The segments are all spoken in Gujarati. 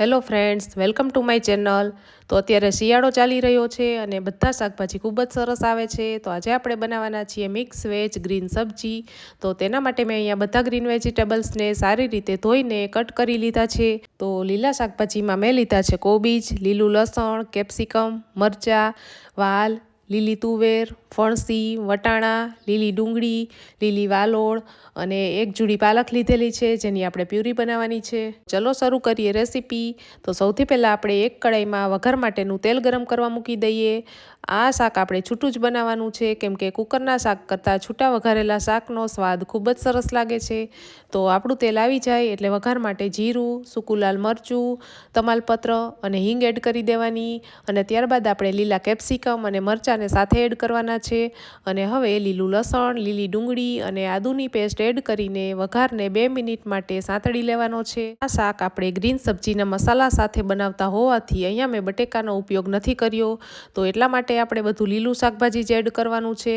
Hello friends, welcome to my channel. તો અત્યારે શિયાળો ચાલી રહ્યો છે અને બધા શાકભાજી ખૂબ જ સરસ આવે છે। તો આજે આપણે બનાવવાના છીએ મિક્સ વેજ ગ્રીન સબ્જી। તો તેના માટે મેં અહીંયા બધા ગ્રીન વેજીટેબલ્સને સારી રીતે ધોઈને કટ કરી લીધા છે। તો લીલા શાકભાજીમાં મેં લીધા છે કોબીજ, લીલું લસણ, કેપ્સિકમ, મરચાં, વાલ, લીલી તુવેર, ફણસી, વટાણા, લીલી ડુંગળી, લીલી વાલોળ અને એક જુડી પાલક લીધેલી છે જેની આપણે પ્યુરી બનાવવાની છે। ચલો શરૂ કરીએ રેસીપી। તો સૌથી પહેલાં આપણે એક કડાઈમાં વઘાર માટેનું તેલ ગરમ કરવા મૂકી દઈએ। આ શાક આપણે છૂટું જ બનાવવાનું છે કેમ કે કુકરના શાક કરતાં છૂટા વઘારેલા શાકનો સ્વાદ ખૂબ જ સરસ લાગે છે। તો આપણું તેલ આવી જાય એટલે વઘાર માટે જીરું, સૂકું લાલ મરચું, તમાલપત્ર અને હિંગ એડ કરી દેવાની અને ત્યારબાદ આપણે લીલા કેપ્સિકમ અને મરચાંને સાથે એડ કરવાના છે અને હવે લીલું લસણ, લીલી ડુંગળી અને આદુની પેસ્ટ એડ કરીને વઘારને 2 મિનિટ માટે સાંતળી લેવાનો છે। આ શાક આપણે ગ્રીન સબ્જીના મસાલા સાથે બનાવતા હોવાથી અહીંયા મેં બટેકાનો ઉપયોગ નથી કર્યો, તો એટલા માટે આપણે બધું લીલું શાકભાજી જ એડ કરવાનું છે।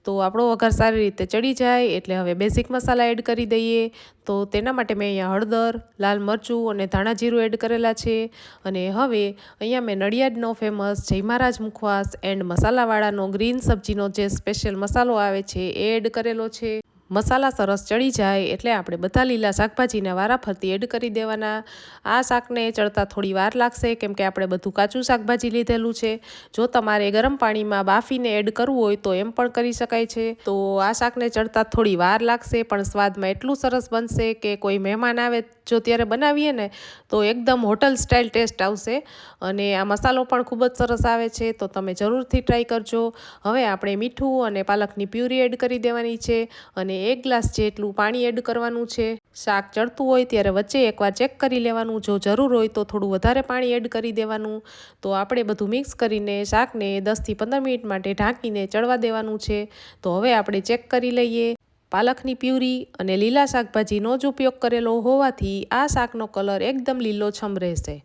તો આપણો વઘાર સારી રીતે ચડી જાય એટલે હવે બેઝિક મસાલા એડ કરી દઈએ। તો તેના માટે મેં અહીંયા હળદર, લાલ મરચું અને ધાણા જીરું એડ કરેલા છે અને હવે અહીંયા મેં નડિયાદનો ફેમસ જય મહારાજ મુખવાસ એન્ડ મસાલાવાળાનો ગ્રીન સબ્જીનો જે સ્પેશિયલ મસાલો આવે છે એ એડ કરેલો છે। મસાલા સરસ ચડી જાય એટલે આપણે બધા લીલા શાકભાજીને વારાફરતી એડ કરી દેવાના। આ શાકને ચડતા થોડી વાર લાગશે કેમ કે આપણે બધું કાચું શાકભાજી લીધેલું છે। જો તમારે ગરમ પાણીમાં બાફીને એડ કરવું હોય તો એમ પણ કરી શકાય છે। તો આ શાકને ચડતા થોડી વાર લાગશે પણ સ્વાદમાં એટલું સરસ બનશે કે કોઈ મહેમાન આવે જો ત્યારે બનાવીએ ને તો એકદમ હોટલ સ્ટાઇલ ટેસ્ટ આવશે અને આ મસાલો પણ ખૂબ જ સરસ આવે છે, તો તમે જરૂરથી ટ્રાય કરજો। હવે આપણે મીઠું અને પાલકની પ્યુરી એડ કરી દેવાની છે અને 1 ગ્લાસ જેટલું પાણી એડ કરવાનું છે। શાક ચડતું હોય ત્યારે વચ્ચે એકવાર ચેક કરી લેવાનું, જો જરૂર હોય તો થોડું વધારે પાણી એડ કરી દેવાનું। તો આપણે બધું મિક્સ કરીને શાકને 10 થી 15 મિનિટ માટે ઢાંકીને ચડવા દેવાનું છે। તો હવે આપણે ચેક કરી લઈએ। પાલકની પ્યુરી અને લીલા શાકભાજીનો જ ઉપયોગ કરેલો હોવાથી આ શાકનો કલર એકદમ લીલોછમ રહેશે।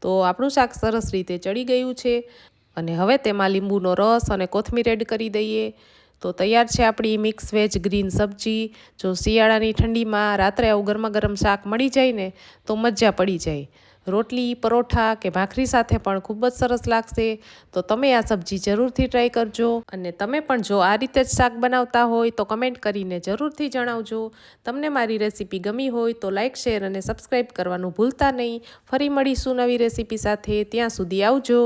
તો આપણું શાક સરસ રીતે ચડી ગયું છે અને હવે તેમાં લીંબુનો રસ અને કોથમીર એડ કરી દઈએ। તો તૈયાર છે આપણી મિક્સ વેજ ગ્રીન સબ્જી। જો શિયાળાની ઠંડીમાં રાત્રે આવું ગરમા ગરમ શાક મળી જાય ને તો મજા પડી જાય। રોટલી, પરોઠા કે ભાખરી સાથે પણ ખૂબ જ સરસ લાગશે। તો તમે આ સબ્જી જરૂરથી ટ્રાય કરજો અને તમે પણ જો આ રીતે જ શાક બનાવતા હોય તો કમેન્ટ કરીને જરૂરથી જણાવજો। તમને મારી રેસીપી ગમી હોય તો લાઇક, શેર અને સબસ્ક્રાઈબ કરવાનું ભૂલતા નહીં। ફરી મળીશું નવી રેસીપી સાથે, ત્યાં સુધી આવજો।